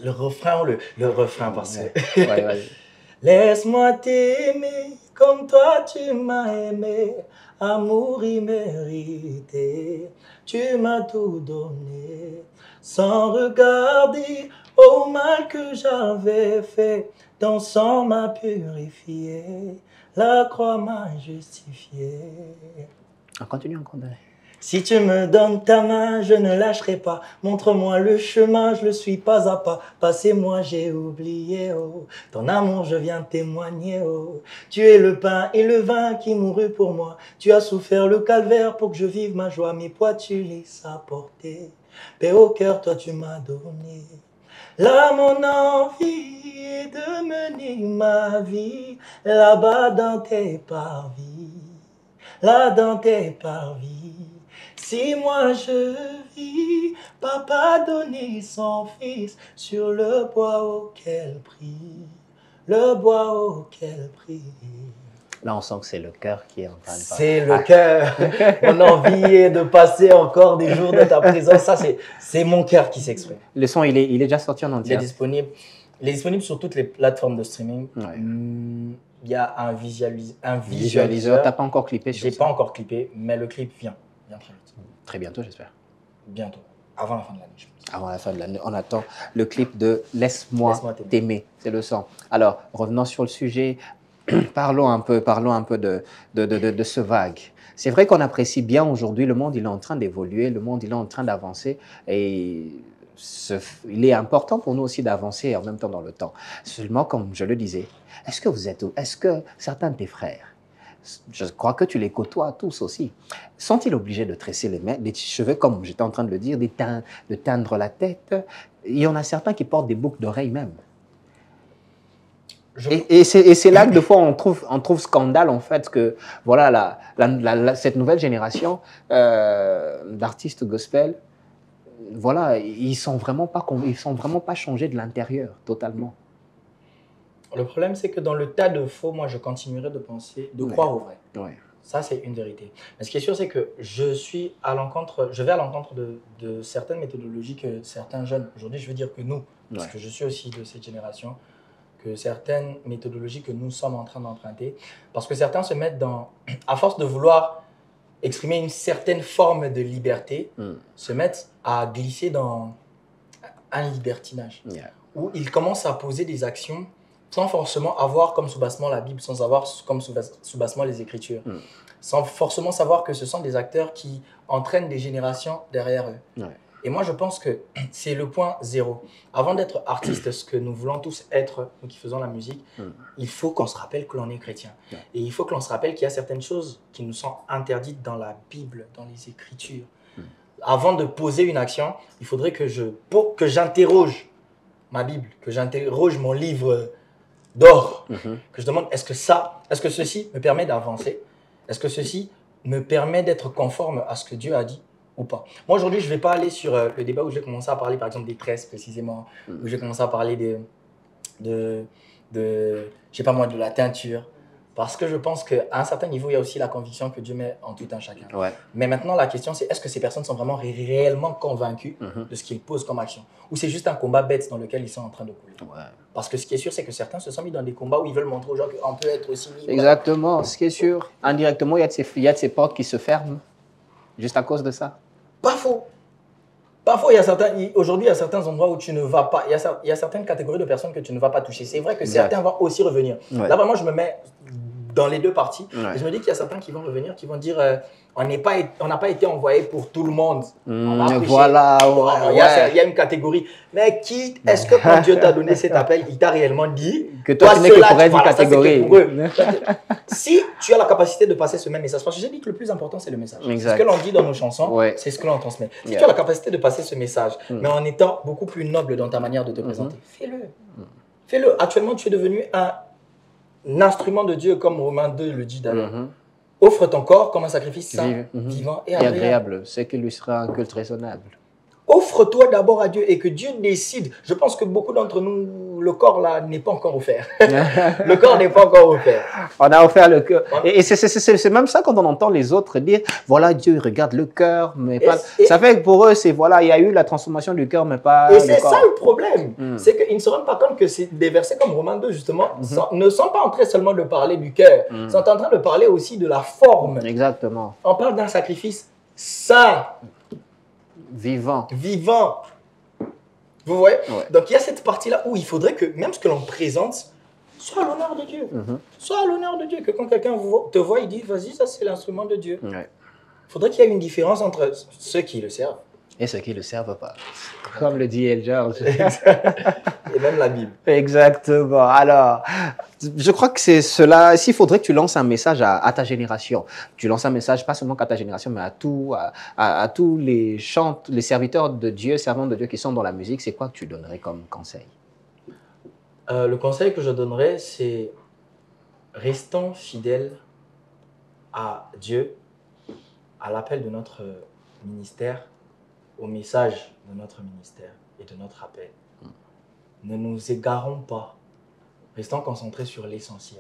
Le refrain, le refrain, parce que... Ouais. Laisse-moi t'aimer comme toi tu m'as aimé, amour immérité. Tu m'as tout donné, sans regarder au mal que j'avais fait. Ton sang m'a purifié, la croix m'a justifié. On continue encore. Si tu me donnes ta main, je ne lâcherai pas. Montre-moi le chemin, je le suis pas à pas. Passez-moi, j'ai oublié, oh. Ton amour, je viens témoigner, oh. Tu es le pain et le vin qui mourut pour moi. Tu as souffert le calvaire pour que je vive ma joie. Mes poids, tu les as portés. Paix au cœur, toi, tu m'as donné. Là, mon envie est de mener ma vie là-bas dans tes parvis. Là, dans tes parvis. Si moi je vis, papa a donné son fils sur le bois auquel prie, le bois auquel prie. Là, on sent que c'est le cœur qui est en train de parler. C'est le cœur. Mon envie est de passer encore des jours dans ta présence. Ça, c'est mon cœur qui s'exprime. Le son, il est déjà sorti en entier. Il est disponible sur toutes les plateformes de streaming. Ouais. Il y a un visualiseur. Tu n'as pas encore clippé sur ça? Je n'ai pas encore clippé, mais le clip vient très vite. Très bientôt, j'espère. Bientôt, avant la fin de l'année, je pense. Avant la fin de l'année, on attend le clip de Laisse-moi t'aimer. C'est le son. Alors, revenons sur le sujet. Parlons un peu de ce vague. C'est vrai qu'on apprécie bien aujourd'hui, le monde il est en train d'évoluer, le monde il est en train d'avancer et il est important pour nous aussi d'avancer en même temps dans le temps. Seulement, comme je le disais, est-ce que certains de tes frères, je crois que tu les côtoies tous aussi, sont-ils obligés de tresser les cheveux, comme j'étais en train de le dire, de teindre la tête? Il y en a certains qui portent des boucles d'oreilles même. Et c'est là que des fois on trouve scandale en fait que voilà cette nouvelle génération d'artistes gospel, voilà, ils sont vraiment pas changés de l'intérieur totalement. Le problème, c'est que dans le tas de faux, moi, je continuerai de penser, de croire au vrai. Ouais. Ça, c'est une vérité. Mais ce qui est sûr, c'est que je vais à l'encontre de certaines méthodologies que certains jeunes, aujourd'hui, je veux dire que nous, parce que je suis aussi de cette génération, que certaines méthodologies que nous sommes en train d'emprunter, parce que certains se mettent à force de vouloir exprimer une certaine forme de liberté, se mettent à glisser dans un libertinage, où ils commencent à poser des actions sans forcément avoir comme sous-bassement la Bible, sans avoir comme sous-bassement les Écritures, sans forcément savoir que ce sont des acteurs qui entraînent des générations derrière eux. Ouais. Et moi, je pense que c'est le point zéro. Avant d'être artiste, ce que nous voulons tous être, nous qui faisons la musique, il faut qu'on se rappelle que l'on est chrétien. Ouais. Et il faut que l'on se rappelle qu'il y a certaines choses qui nous sont interdites dans la Bible, dans les Écritures. Avant de poser une action, il faudrait que j'interroge ma Bible, que j'interroge mon livre d'or, que je demande est-ce que ceci me permet d'avancer? Est-ce que ceci me permet d'être conforme à ce que Dieu a dit ou pas? Moi, aujourd'hui, je ne vais pas aller sur le débat où j'ai commencé à parler, par exemple, des tresses, précisément, où j'ai commencé à parler je sais pas moi, de la teinture. Parce que je pense qu'à un certain niveau, il y a aussi la conviction que Dieu met en tout un chacun. Ouais. Mais maintenant, la question, c'est est-ce que ces personnes sont vraiment réellement convaincues de ce qu'ils posent comme action? Ou c'est juste un combat bête dans lequel ils sont en train de couler? Ouais. Parce que ce qui est sûr, c'est que certains se sont mis dans des combats où ils veulent montrer aux gens qu'on peut être aussi libre. Exactement. Ce qui est sûr, indirectement, il y a de ces portes qui se ferment juste à cause de ça. Pas faux. Parfois, aujourd'hui, il y a certains endroits où tu ne vas pas. Il y a certaines catégories de personnes que tu ne vas pas toucher. C'est vrai que certains vont aussi revenir. Ouais. Là, vraiment, je me mets dans les deux parties. Ouais. Et je me dis qu'il y a certains qui vont revenir, qui vont dire on n'a pas été envoyé pour tout le monde. Voilà. Il y a une catégorie. Mais est-ce que quand Dieu t'a donné cet appel, il t'a réellement dit que toi, tu n'es que pour être une catégorie. Si tu as la capacité de passer ce même message, parce que j'ai dit que le plus important, c'est le message. Exact. Ce que l'on dit dans nos chansons, c'est ce que l'on transmet. Si tu as la capacité de passer ce message, mais en étant beaucoup plus noble dans ta manière de te présenter, fais-le. Fais-le. Actuellement, tu es devenu un instrument de Dieu, comme Romains 2 le dit d'ailleurs. Offre ton corps comme un sacrifice saint, vivant et agréable. C'est qu'il lui sera un culte raisonnable. Offre-toi d'abord à Dieu et que Dieu décide. Je pense que beaucoup d'entre nous, le corps là n'est pas encore offert. Le corps n'est pas encore offert. On a offert le cœur. Et c'est même ça quand on entend les autres dire, voilà, Dieu regarde le cœur, mais pas... Ça fait que pour eux, c'est voilà, il y a eu la transformation du cœur, mais pas le corps. Et c'est ça le problème. C'est qu'ils ne se rendent pas compte que des versets comme Romains 2, justement, ne sont pas en train seulement de parler du cœur. Ils sont en train de parler aussi de la forme. Exactement. On parle d'un sacrifice saint. Vivant. Vivant. Vous voyez? Ouais. Donc, il y a cette partie-là où il faudrait que même ce que l'on présente soit à l'honneur de Dieu. Soit à l'honneur de Dieu. Que quand quelqu'un te voit, il dit, vas-y, ça c'est l'instrument de Dieu. Il faudrait qu'il y ait une différence entre ceux qui le servent et ceux qui ne le servent pas. Comme le dit El George. Et même la Bible. Exactement. Alors, je crois que c'est cela. S'il faudrait que tu lances un message à ta génération, tu lances un message pas seulement qu'à ta génération, mais à tous les les serviteurs de Dieu, servants de Dieu qui sont dans la musique, c'est quoi que tu donnerais comme conseil? Le conseil que je donnerais, c'est restons fidèles à Dieu, à l'appel de notre ministère, au message de notre ministère et de notre appel. Ne nous égarons pas. Restons concentrés sur l'essentiel.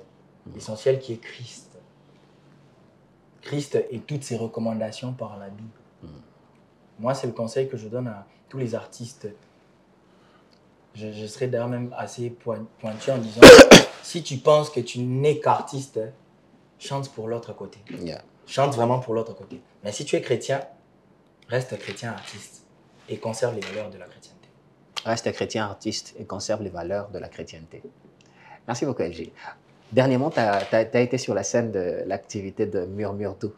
L'essentiel qui est Christ. Christ et toutes ses recommandations par la Bible. Moi, c'est le conseil que je donne à tous les artistes. Je serais d'ailleurs même assez pointu en disant si tu penses que tu n'es qu'artiste, chante pour l'autre côté. Chante vraiment pour l'autre côté. Mais si tu es chrétien, reste chrétien artiste et conserve les valeurs de la chrétienté. Reste chrétien artiste et conserve les valeurs de la chrétienté. Merci beaucoup, LG. Dernièrement, tu as été sur la scène de l'activité de Murmure Doux.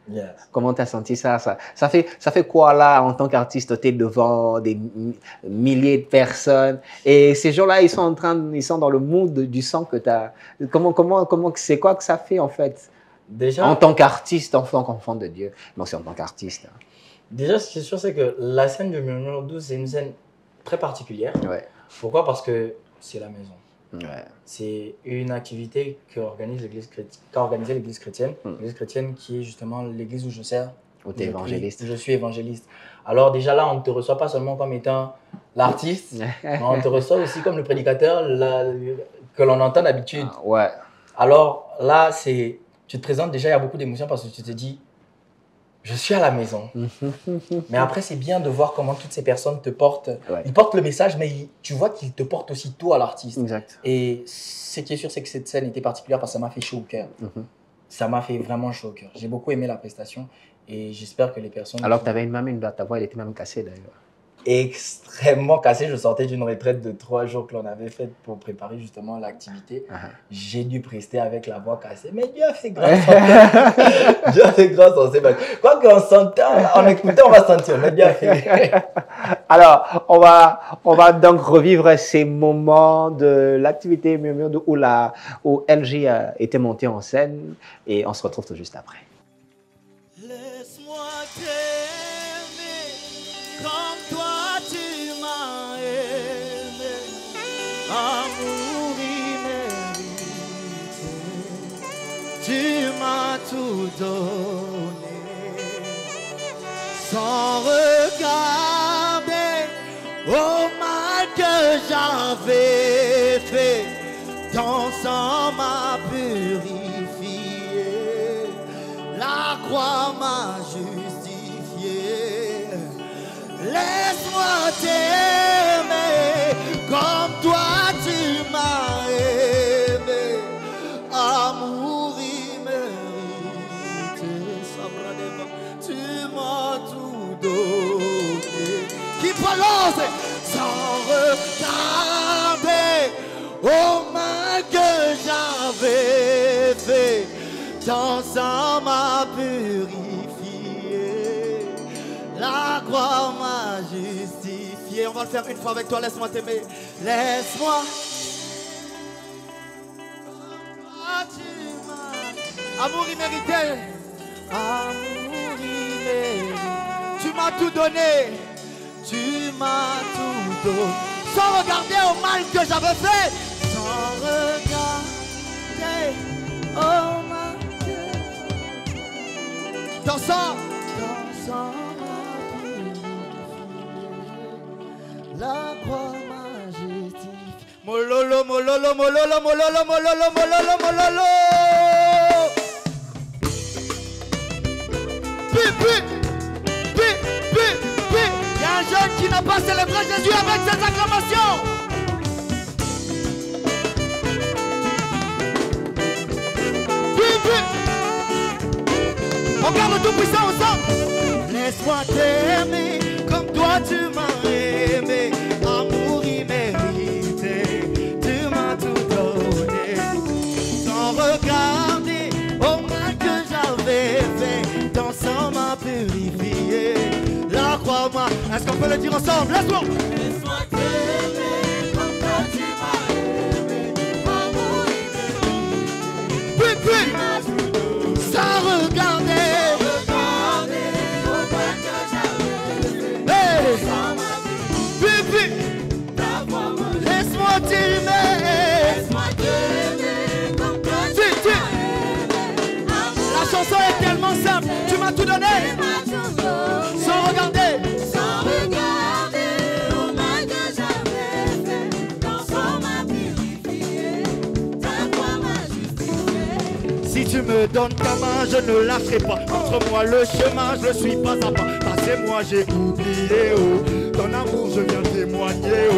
Yes. Comment tu as senti ça? Ça fait quoi là, en tant qu'artiste, tu es devant des milliers de personnes et ces gens-là, ils sont dans le mood du sang que tu as. C'est quoi que ça fait en fait? Déjà, en tant qu'artiste, en tant qu'enfant de Dieu, mais aussi en tant qu'artiste. Déjà, ce qui est sûr, c'est que la scène de Murmure Doux, c'est une scène très particulière. Ouais. Pourquoi? Parce que c'est la maison. Ouais. C'est une activité qu'organise l'Église chrétienne. L'Église chrétienne qui est justement l'église où je sers. Où tu es évangéliste. Je suis évangéliste. Alors déjà là, on ne te reçoit pas seulement comme étant l'artiste, mais on te reçoit aussi comme le prédicateur que l'on entend d'habitude. Ouais. Alors là, tu te présentes déjà, il y a beaucoup d'émotions parce que tu te dis, je suis à la maison. Mais après, c'est bien de voir comment toutes ces personnes te portent. Ouais. Ils portent le message, mais tu vois qu'ils te portent aussi toi, l'artiste. Exact. Et ce qui est sûr, c'est que cette scène était particulière parce que ça m'a fait chaud au cœur. Ça m'a fait vraiment chaud au cœur. J'ai beaucoup aimé la prestation et j'espère que les personnes... Alors que tu avais ta voix, elle était même cassée d'ailleurs. extrêmement cassé. Je sortais d'une retraite de 3 jours que l'on avait faite pour préparer justement l'activité. J'ai dû prester avec la voix cassée. Mais Dieu a fait grâce. Dieu a fait grâce en Sébastien. Quoi qu'on s'entend, en écoutant, on va sentir. Mais Dieu a fait. Alors, on va donc revivre ces moments de l'activité où LG a été monté en scène et on se retrouve tout juste après. Laisse-moi t'aimer comme toi tu m'as aimé, amour immérité, tu m'as tout donné, sans regarder au mal que j'avais fait, ton sang m'a purifié, la croix m'a justifié. Laisse-moi t'aimer comme toi tu m'as aimé, amour immérité, tu m'as tout donné. Qui balance sans regarder au mal que j'avais fait, ton sang m'a purifié, la croix m'a justifié. On va le faire une fois avec toi, laisse-moi t'aimer. Laisse-moi. Amour immérité. Amour immérité. Tu m'as tout donné. Tu m'as tout donné. Sans regarder au mal que j'avais fait. Sans regarder au mal. Dans ça, la croix m'a justifié. Mololo, mololo, mololo, mololo, mololo, mololo, mololo. Pi, pi, pi, pi, pi. Il y a un jeune qui n'a pas célébré Jésus avec ses acclamations. Pi, pi. On garde tout puissant ensemble. Laisse-moi t'aimer comme toi tu m'as aimé, amour immérité, tu m'as tout donné, sans regarder au mal que j'avais fait, ton sang m'a purifié, la croix m'a. Est-ce qu'on peut le dire ensemble? Laisse-moi. Laisse-moi t'aimer comme toi tu m'as aimé, amour immérité, puis, sans regarder. Laisse-moi t'aimer. Laisse-moi t'aimer comme toi tu m'as aimé. La chanson est tellement simple. Tu m'as tout donné. Sans regarder. Sans regarder au mal que j'avais fait. Ton sang m'a purifié. Ta croix m'a justifié. Si tu me donnes ta main, je ne lâcherai pas. Montre-moi le chemin, je le suis pas à pas. Passez-moi, j'ai oublié. Oh. Ton amour, je viens témoigner. Oh.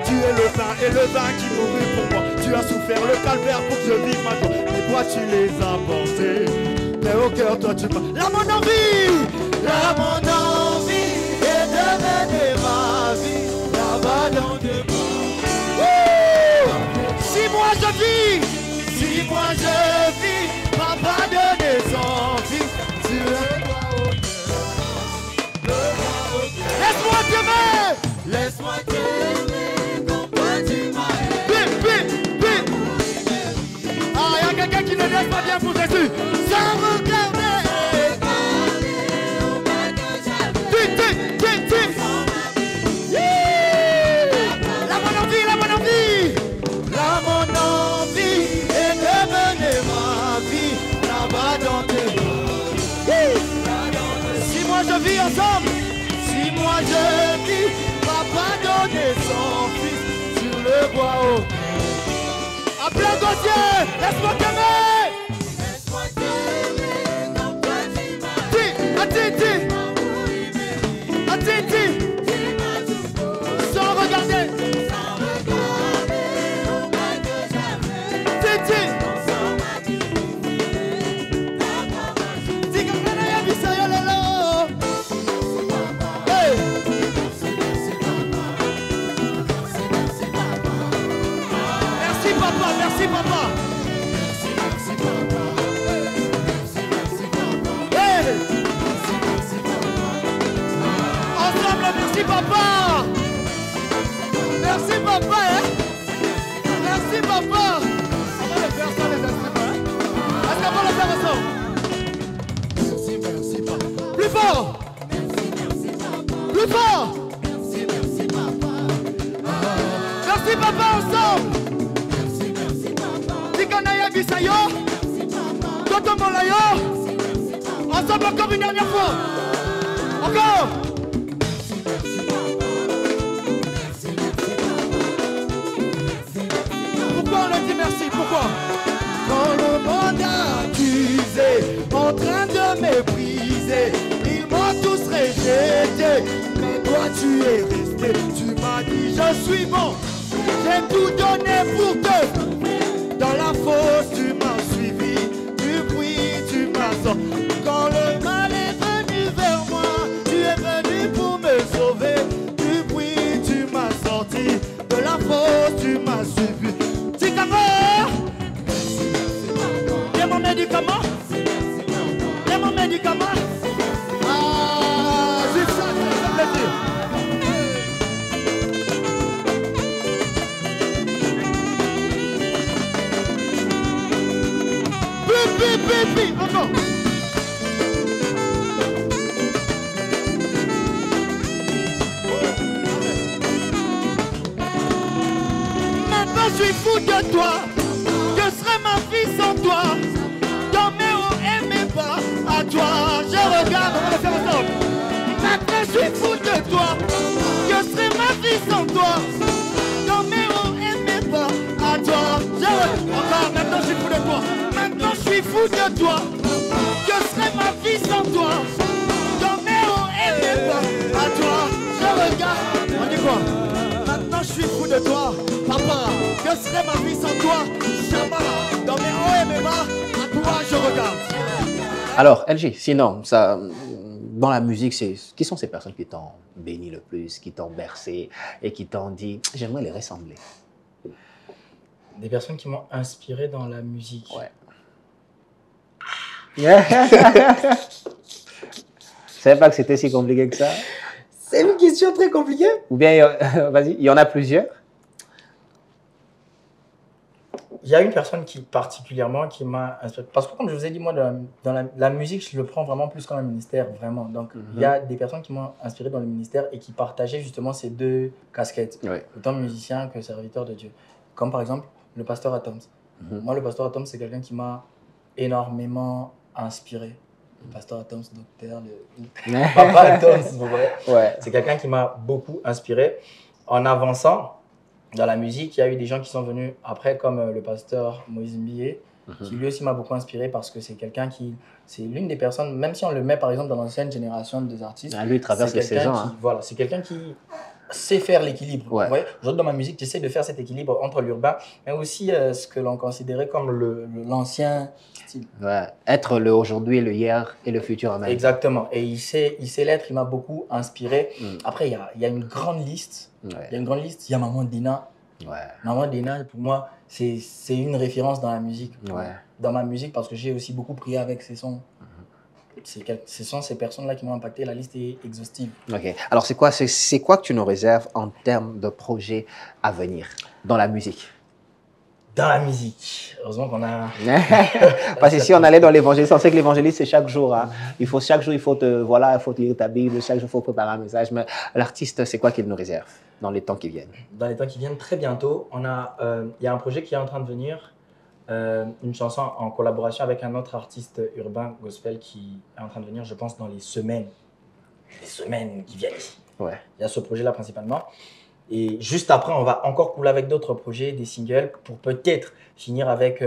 Tu es le pain et le vin qui mourut pour moi. Tu as souffert le calvaire pour que je vive ma joie. Et toi, tu les as portés. Mais au cœur, toi, tu m'as. La mon envie est de mener ma vie là-bas dans de Si moi je vis, papa donner son fils. Tu es laisse-moi t'aimer. Laisse-moi t'aimer comme toi tu m'as aimé. Ah, il y a quelqu'un qui ne laisse pas bien pour Jésus. Sans regarder au mal que j'avais. La bonne envie. La bonne envie est de mener ma vie là-bas dans tes bras. Si moi je vis ensemble. Si moi je vis, papa donner son fils sur le bois haut. À plein Gauthier, laisse-moi t'aimer. Laisse-moi t'aimer comme toi tu m'as aimé. Titi. Sans regarder. Sans regarder au mal que j'avais. Titi. Sans m'a purifié. Ta croix m'a justifié. Dis que je n'ai pas vu ça, yo lolo. papa, merci papa. Hey. Ensemble, merci papa. Merci papa, hein. Merci papa. On va le faire sans les instruments, hein. Est-ce qu'on va le faire ensemble? Merci papa. Plus fort. Plus fort. Merci papa ensemble. Tikanaya Bisayo. Toto Molayo. Ensemble encore une dernière fois. Encore. Pourquoi on le dit merci? Pourquoi? Quand le monde a accusé, en train de mépriser, ils m'ont tous rejeté. Mais toi tu es resté, tu m'as dit je suis bon. J'ai tout donné pour te. Dans la fosse tu m'as suivi, du bruit tu m'as sorti. Quand le mal est venu vers moi, tu es venu pour me sauver. Du bruit tu m'as sorti, de la fosse tu m'as suivi. Tikamo, viens mon médicament. Viens mon médicament. Ah, c'est ça que ça me plaît. Pipi, encore. Maintenant je suis fou de toi. Que serait ma vie sans toi? Dans mes hauts et mes bas, à toi je regarde. On va le faire ensemble. Maintenant je suis fou de toi. Que serait ma vie sans toi? Dans mes hauts et mes bas, à toi je regarde. Encore, maintenant je suis fou de toi. Maintenant je suis fou de toi. Que serait ma vie sans toi? Dans mes hauts et mes bas, à toi je regarde. On dit quoi? Maintenant je suis fou de toi, papa. Que serait ma vie sans toi? Jamais. Dans mes hauts et mes bas, à toi je regarde. Alors, LG, sinon, ça, dans la musique, qui sont ces personnes qui t'ont béni le plus, qui t'ont bercé et qui t'ont dit « j'aimerais les ressembler » Des personnes qui m'ont inspiré dans la musique. Ouais. Je savais pas que c'était si compliqué que ça. C'est une question très compliquée. Ou bien, vas-y, il y en a plusieurs. Il y a une personne qui particulièrement qui m'a inspiré. Parce que comme je vous ai dit, moi, dans la musique, je le prends vraiment plus comme un ministère, vraiment. Donc, il y a des personnes qui m'ont inspiré dans le ministère et qui partageaient justement ces deux casquettes. Ouais. Autant musicien que serviteur de Dieu. Comme par exemple, le pasteur Atoms. Moi, le pasteur Atoms, c'est quelqu'un qui m'a énormément inspiré. Le pasteur Atoms, docteur, papa Atoms, vous voyez. Ouais. C'est quelqu'un qui m'a beaucoup inspiré. En avançant dans la musique, il y a eu des gens qui sont venus après, comme le pasteur Moïse Mbié, qui lui aussi m'a beaucoup inspiré parce que c'est quelqu'un qui, c'est l'une des personnes, même si on le met par exemple dans l'ancienne génération des artistes, lui, il traverse les saisons. Voilà, c'est quelqu'un qui sait faire l'équilibre. Ouais. Vous voyez, aujourd'hui dans ma musique, j'essaie de faire cet équilibre entre l'urbain, mais aussi ce que l'on considérait comme l'ancien style. Ouais. Être le aujourd'hui, le hier et le futur en même. Exactement. Et il sait l'être, il m'a beaucoup inspiré. Après, il y a une grande liste. Il y a une grande liste. Il y a Maman Dina. Maman Dina, pour moi, c'est une référence dans la musique. Dans ma musique, parce que j'ai aussi beaucoup prié avec ces sons. Ce sont ces personnes-là qui m'ont impacté. La liste est exhaustive. Ok. Alors, c'est quoi que tu nous réserves en termes de projets à venir dans la musique? Dans la musique, heureusement qu'on a... Parce que si on allait dans l'évangéliste, on sait que l'évangéliste, c'est chaque jour. Hein. Chaque jour, il faut lire ta Bible, chaque jour, il faut préparer un message. Mais l'artiste, c'est quoi qu'il nous réserve dans les temps qui viennent? Dans les temps qui viennent, très bientôt, il y a un projet qui est en train de venir, une chanson en collaboration avec un autre artiste urbain gospel qui est en train de venir, je pense, dans les semaines qui viennent. Ouais. Il y a ce projet-là principalement. Et juste après, on va encore couler avec d'autres projets, des singles, pour peut-être finir avec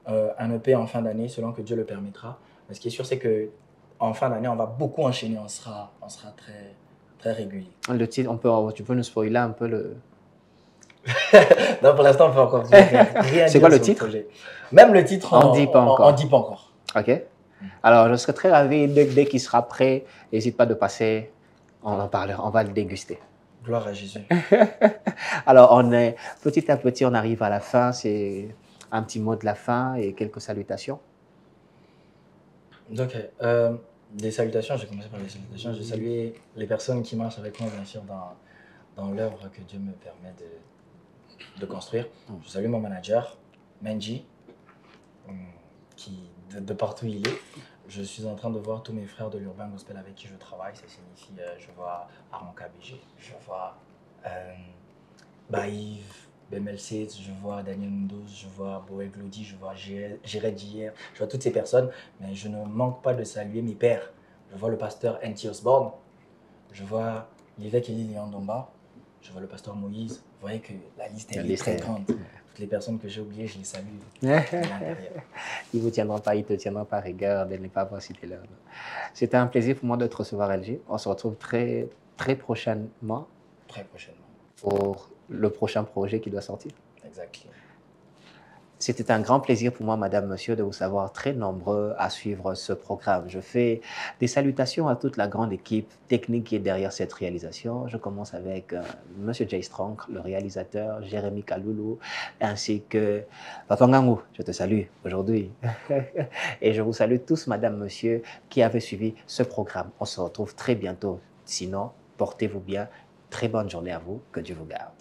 un EP en fin d'année, selon que Dieu le permettra. Mais ce qui est sûr, c'est qu'en fin d'année, on va beaucoup enchaîner, on sera très, très régulier. Le titre, tu peux nous spoiler un peu le... Non, pour l'instant, on peut encore rien. C'est quoi le titre? Même le titre, on ne dit pas encore. On dit pas encore. Ok. Alors, je serais très ravi, dès qu'il sera prêt, n'hésite pas de passer, on en parlera, on va le déguster. Gloire à Jésus. Alors, petit à petit, on arrive à la fin. C'est un petit mot de la fin et quelques salutations. Ok. Des salutations, j'ai commencé par les salutations. Je vais saluer les personnes qui marchent avec moi, bien sûr, dans l'œuvre que Dieu me permet de construire. Je salue mon manager, Menji, qui, de partout il est. Je suis en train de voir tous mes frères de l'Urban Gospel avec qui je travaille. Ça signifie, je vois Armand KBG, je vois Baïv, Bemelset, je vois Daniel Mundos, je vois Boé Glody, je vois Jéred d'hier, je vois toutes ces personnes, mais je ne manque pas de saluer mes pères. Je vois le pasteur N.T. Osborne, je vois l'évêque Élie Léon Domba, je vois le pasteur Moïse. Vous voyez que la liste est très grande. Toutes les personnes que j'ai oubliées, je les salue. Ils ne vous tiendront pas, ils ne te tiendront pas rigueur de ne pas avoir cité leur nom. C'était un plaisir pour moi de te recevoir, LG. On se retrouve très prochainement. Très prochainement. Pour le prochain projet qui doit sortir. Exactement. C'était un grand plaisir pour moi, madame, monsieur, de vous savoir très nombreux à suivre ce programme. Je fais des salutations à toute la grande équipe technique qui est derrière cette réalisation. Je commence avec monsieur Jay Strong, le réalisateur, Jérémy Kaloulou, ainsi que Papa Ngangou. Je te salue aujourd'hui. Et je vous salue tous, madame, monsieur, qui avez suivi ce programme. On se retrouve très bientôt. Sinon, portez-vous bien. Très bonne journée à vous. Que Dieu vous garde.